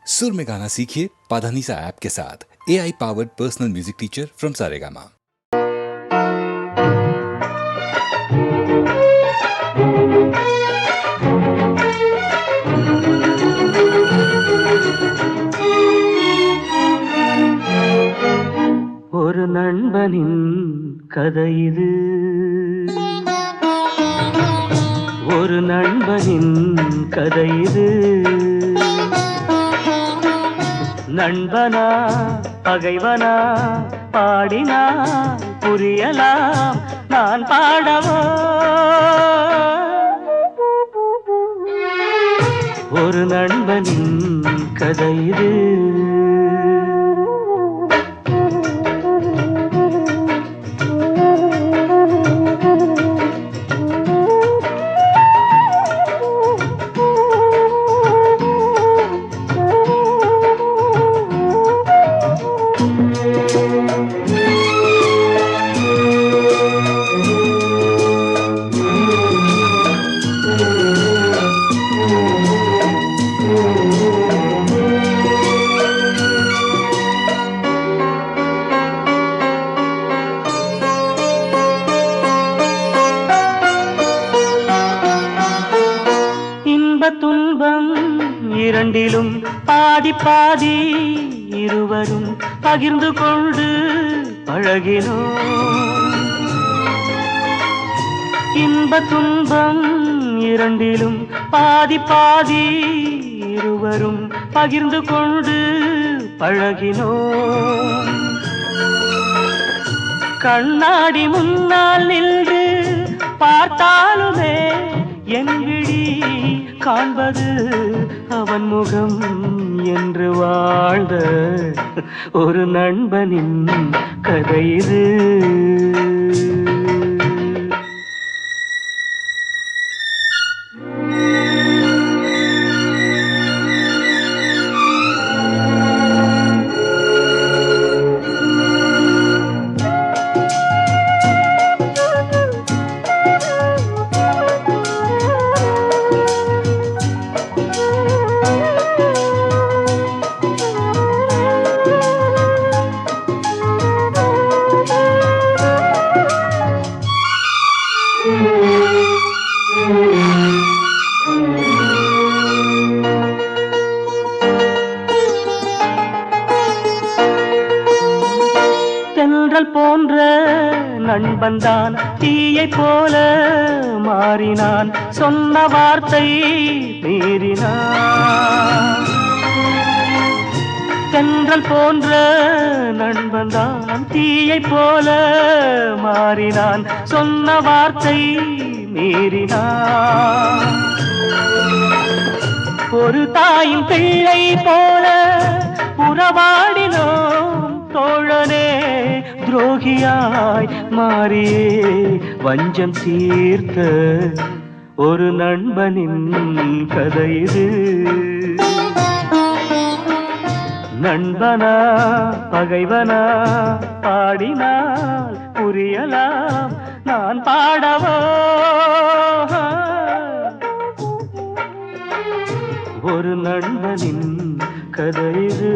सुर में गाना सीखिए पाधानीसा ऐप के साथ। AI powered personal music teacher from Saregama. ஒரு நண்பனின் கதை இது, ஒரு நண்பனின் கதை இது. நண்பனா பகைவனா பாடினா புரியலாம், நான் பாடவோ. ஒரு நண்பனின் கதை இது. துன்பம் இரண்டிலும் பாதி பாதி, இருவரும் பகிர்ந்து கொண்டு பழகினோம். இன்ப துன்பம் இரண்டிலும் பாதி பாதி, இருவரும் பகிர்ந்து கொண்டு பழகினோம். கண்ணாடி முன்னால் நின்று பார்த்தாலுமே என் விழி காண்பது அவன் முகம் என்று வாழ்ந்த ஒரு நண்பனின் கதை இது. தென்றல் போன்ற நண்பன்தான் தீயை போல மாறினான், சொன்ன வார்த்தை மீறினான். தென்றல் போன்ற நண்பன்தான் தீயை போல மாறினான், சொன்ன வார்த்தை மீறினான். ஒரு தாயின் பிள்ளை போல உறவாடினோம் தோழனே, துரோகியாய் மாறியே வஞ்சம் தீர்த்த ஒரு நண்பனின் கதை இது. நண்பனா பகைவனா பாடினால் புரியலாம், நான் பாடவோ. ஒரு நண்பனின் கதை இது.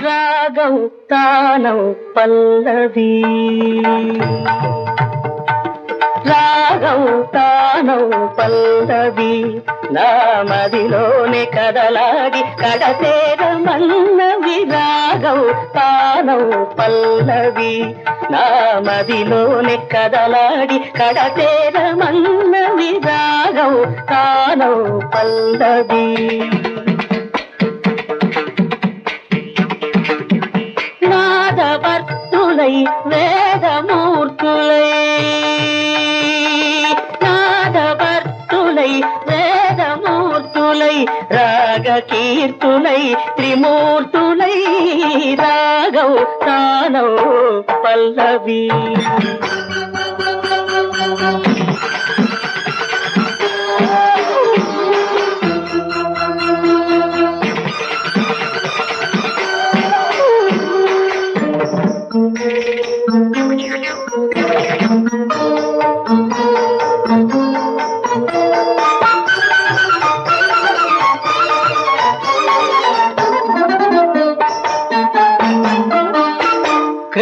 రాగం తానం పల్లవి, రాగం తానం పల్లవి, నా మదిలోనే కదలాడి కడతేరమన్నవి. రాగం తానం పల్లవి, నా మదిలోనే కదలాడి కడతేరమన్నవి. రాగం తానం పల్లవి. நாதவர்த்துளை வேதமூர்த்துளை, நாதவர்த்துளை வேதமூர்த்துளை, ராக கீர்த்துளை திரிமூர்த்துளை. ராகௌ தானௌ பல்லவி.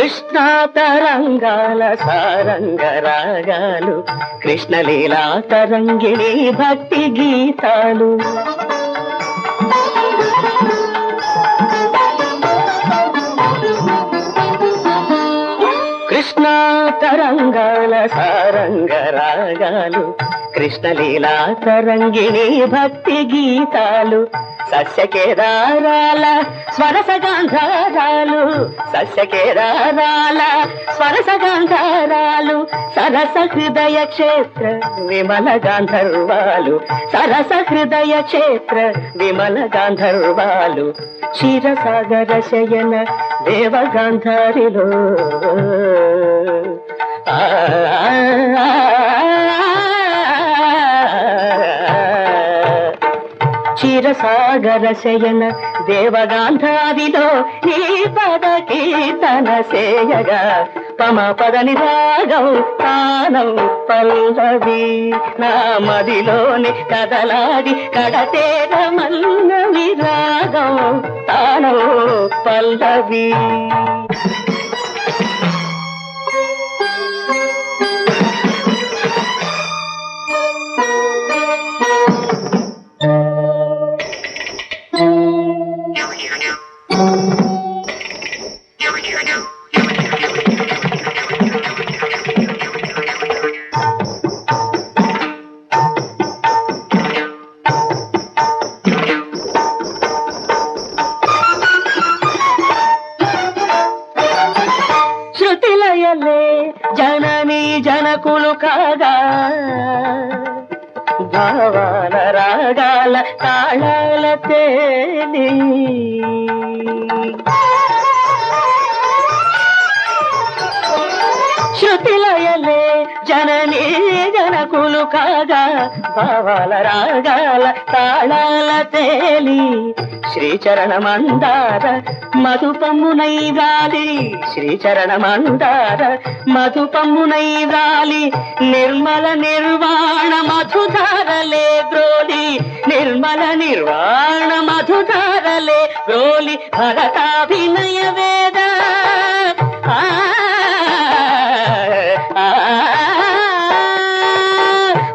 కృష్ణా తరంగాల సారంగ రాగాలు, కృష్ణలీలా తరంగిణి భక్తి గీతాలు. కృష్ణా తరంగాల సారంగ రాగాలు, కృష్ణలీలా తరంగిణి భక్తి గీతాలు. సస్యకేదారాల స్వరసగాంధారాలు, సస్యకేదారాల స్వరసగాంధారాలు. సరస హృదయ క్షేత్ర విమల గాంధర్వాలు, సరస హృదయ క్షేత్ర విమల గాంధర్వాలు. క్షీరసాగర శయన దేవగాంధారిలో క్షీరసాగర శయన దేవగాంధారిలో నీ పద కీర్తన సేయగా పమ పదని రాగం తానం పల్లవి. నా మదిలోని కదలాడి కడతేర మల్లవి రాగం తానం పల్లవి. శృతిలయలే జననీ జనకులు కాగా, భావాల రాగాల తాళాల తేలి. శృతిలయలే జననీ జనకులు కాగా, భావాల రాగాల తాళాల తేలి. శ్రీచరణమందార మధుపమ్మునై రాలి, శ్రీచరణమందార మధుపమ్మునై రాలి. నిర్మల నిర్వాణ మధుధారలే గ్రోలి, నిర్మల నిర్వాణ మధుధారలే గ్రోలి. భరతాభినయ వేద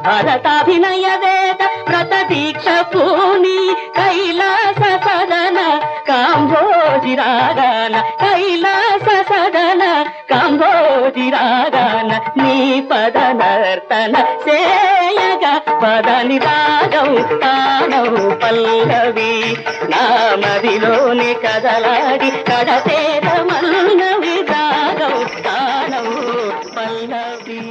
భరతాభినయ వేద వ్రత దీక్ష పూని కైలాస సదన కాంభోజి రాగాన, కైలాస సదన కాంభోజి రాగాన. నీ పద నర్తన సేయగా పదని రాగం తానౌ పల్లవి. నా మదిలోని కదలాడి కడతేర మల్లవి రాగం తానౌ పల్లవి.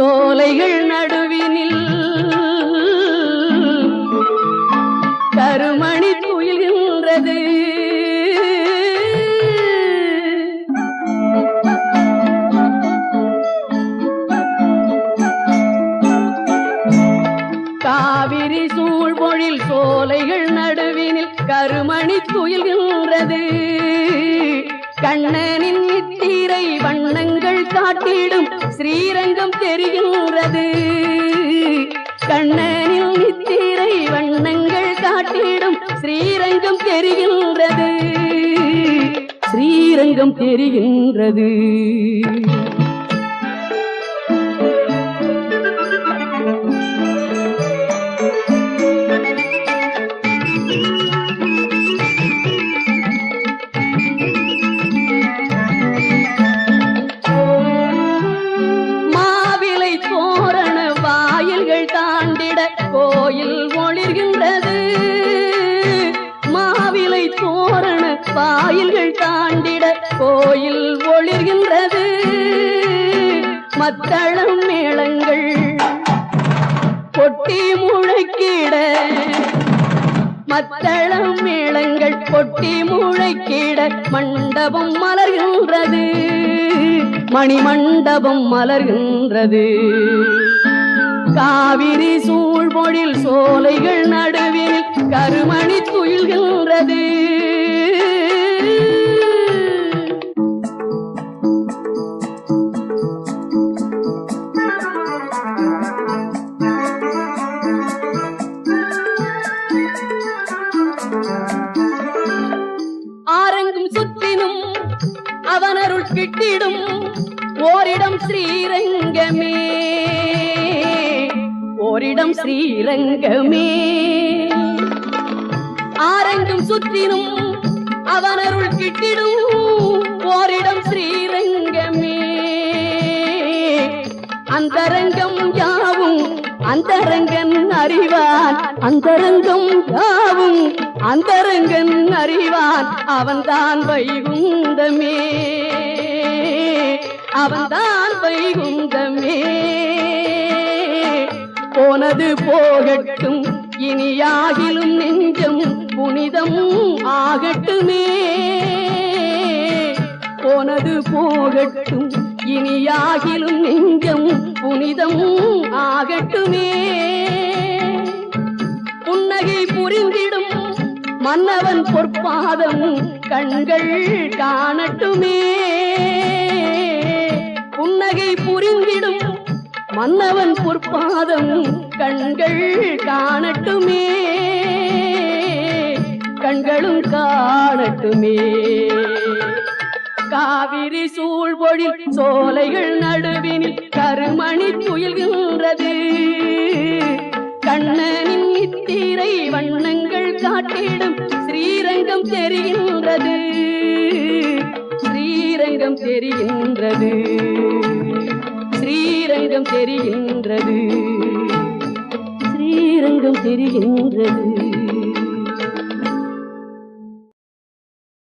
சோலைகள் நடுவினில் கருமணி துயில்கின்றது. காவிரி சூழ்பொழில் சோலைகள் நடுவினில் கருமணி துயில்கின்றது. கண்ணனின் நித்திரை வண்ணங்கள் காட்டிடும் ஸ்ரீரங்கம் தெரிகின்றது. கண்ணனின் நித்திரை வண்ணங்கள் காட்டிடும் ஸ்ரீரங்கம் தெரிகின்றது. ஸ்ரீரங்கம் தெரிகின்றது. கோயில் ஒளிர்கின்றது. மாவிலை தோரண வாயில்கள் தாண்டிட கோயில் ஒளிர்கின்றது. மத்தளம் மேளங்கள் கொட்டி முழக்கிட, மத்தளம் மேளங்கள் கொட்டி முழக்கிட மண்டபம் மலர்கின்றது. மணிமண்டபம் மலர்கின்றது. காவிரி சூழ்பொழில் சோலைகள் நடுவில் கருமணி துயில்கின்றது. ஆரங்கும் சுற்றினும் அவனருள் கிட்டிடும் ஓரிடம் ஸ்ரீரங்கமே. ஓரிடம் ஸ்ரீரங்கமே. ஆரங்கும் சுற்றினும் அவனருள் கிட்டிடும் ஓரிடம் ஸ்ரீரங்கமே. அந்தரங்கம் யாவும் அந்தரங்கன் அறிவான். அந்தரங்கம் யாவும் அந்தரங்கன் அறிவான். அவன்தான் வைகுந்தமே. அவன்தான் வைகுந்தமே. போனது போகட்டும் இனியாகிலும் நெஞ்சம் புனிதம் ஆகட்டுமே. போனது போகட்டும் இனியாகிலும் நெஞ்சம் புனிதம் ஆகட்டுமே. புன்னகை புரிந்திடும் மன்னவன் பொற்பாதம் கண்கள் காணட்டுமே. புன்னகை புரிந்திடும் மன்னவன் பொற்பாதம் கண்கள் காணட்டுமே. கண்களும் காணட்டுமே. காவிரி சூழ்பொழில் சோலைகள் நடுவினில் கருமணி துயில்கின்றது. கண்ணனின் நித்திரை வண்ணங்கள் காட்டிடும் ஸ்ரீரங்கம் தெரிகின்றது. ஸ்ரீரங்கம் தெரிகின்றது. ஸ்ரீரங்கம் தெரிகின்றது. ஸ்ரீரங்கம் தெரிகின்றது.